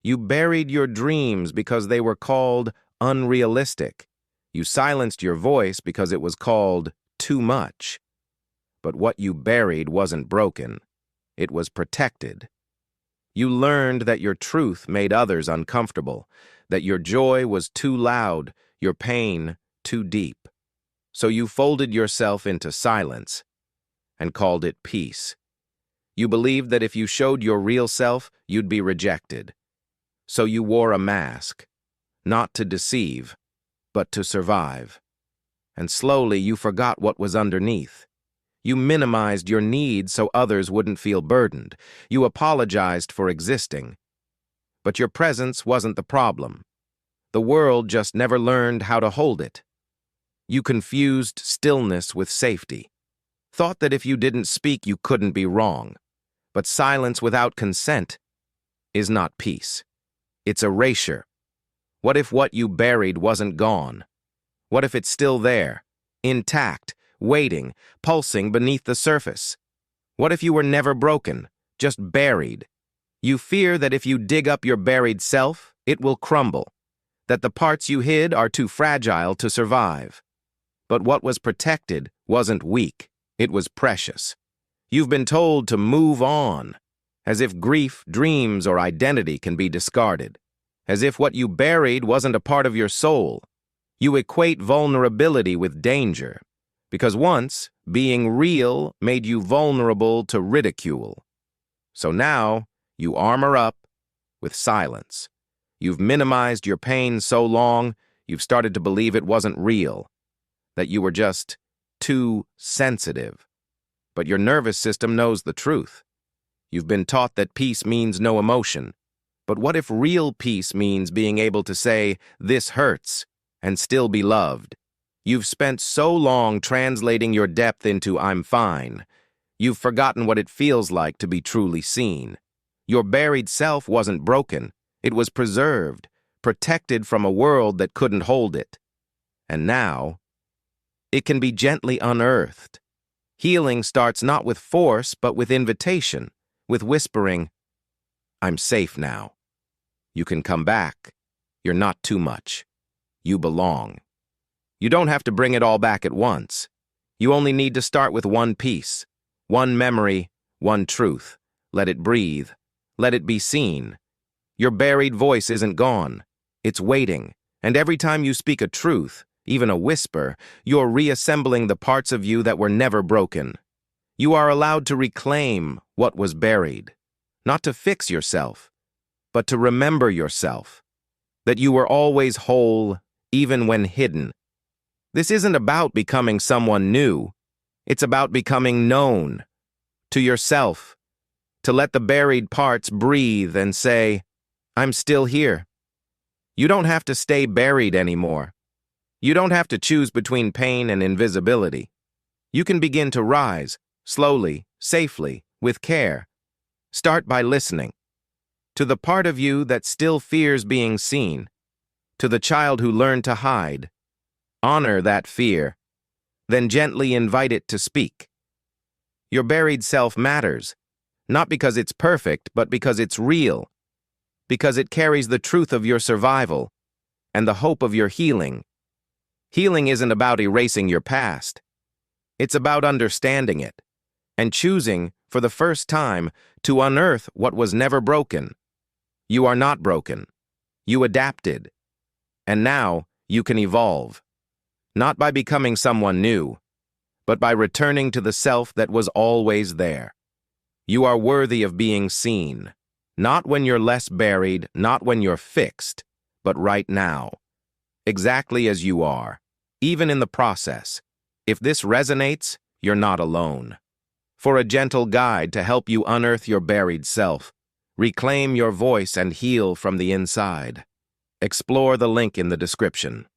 You buried your dreams because they were called unrealistic. You silenced your voice because it was called too much. But what you buried wasn't broken. It was protected. You learned that your truth made others uncomfortable, that your joy was too loud, your pain too deep. So you folded yourself into silence and called it peace. You believed that if you showed your real self, you'd be rejected. So you wore a mask, not to deceive, but to survive. And slowly you forgot what was underneath. You minimized your needs so others wouldn't feel burdened. You apologized for existing. But your presence wasn't the problem. The world just never learned how to hold it. You confused stillness with safety. Thought that if you didn't speak, you couldn't be wrong. But silence without consent is not peace. It's erasure. What if what you buried wasn't gone? What if it's still there, intact, waiting, pulsing beneath the surface? What if you were never broken, just buried? You fear that if you dig up your buried self, it will crumble, that the parts you hid are too fragile to survive. But what was protected wasn't weak, it was precious. You've been told to move on, as if grief, dreams, or identity can be discarded, as if what you buried wasn't a part of your soul. You equate vulnerability with danger, because once, being real made you vulnerable to ridicule. So now, you armor up with silence. You've minimized your pain so long, you've started to believe it wasn't real, that you were just too sensitive. But your nervous system knows the truth. You've been taught that peace means no emotion. But what if real peace means being able to say, "This hurts," and still be loved? You've spent so long translating your depth into "I'm fine." You've forgotten what it feels like to be truly seen. Your buried self wasn't broken. It was preserved, protected from a world that couldn't hold it. And now, it can be gently unearthed. Healing starts not with force, but with invitation, with whispering, "I'm safe now. You can come back. You're not too much. You belong." You don't have to bring it all back at once. You only need to start with one piece, one memory, one truth. Let it breathe. Let it be seen. Your buried voice isn't gone. It's waiting. And every time you speak a truth, even a whisper, you're reassembling the parts of you that were never broken. You are allowed to reclaim what was buried, not to fix yourself, but to remember yourself, that you were always whole, even when hidden. This isn't about becoming someone new. It's about becoming known to yourself, to let the buried parts breathe and say, "I'm still here." You don't have to stay buried anymore. You don't have to choose between pain and invisibility. You can begin to rise, slowly, safely, with care. Start by listening to the part of you that still fears being seen, to the child who learned to hide. Honor that fear, then gently invite it to speak. Your buried self matters, not because it's perfect, but because it's real, because it carries the truth of your survival and the hope of your healing. Healing isn't about erasing your past. It's about understanding it and choosing, for the first time, to unearth what was never broken. You are not broken. You adapted. And now you can evolve, not by becoming someone new, but by returning to the self that was always there. You are worthy of being seen, not when you're less buried, not when you're fixed, but right now, exactly as you are, even in the process. If this resonates, you're not alone. For a gentle guide to help you unearth your buried self, reclaim your voice and heal from the inside, explore the link in the description.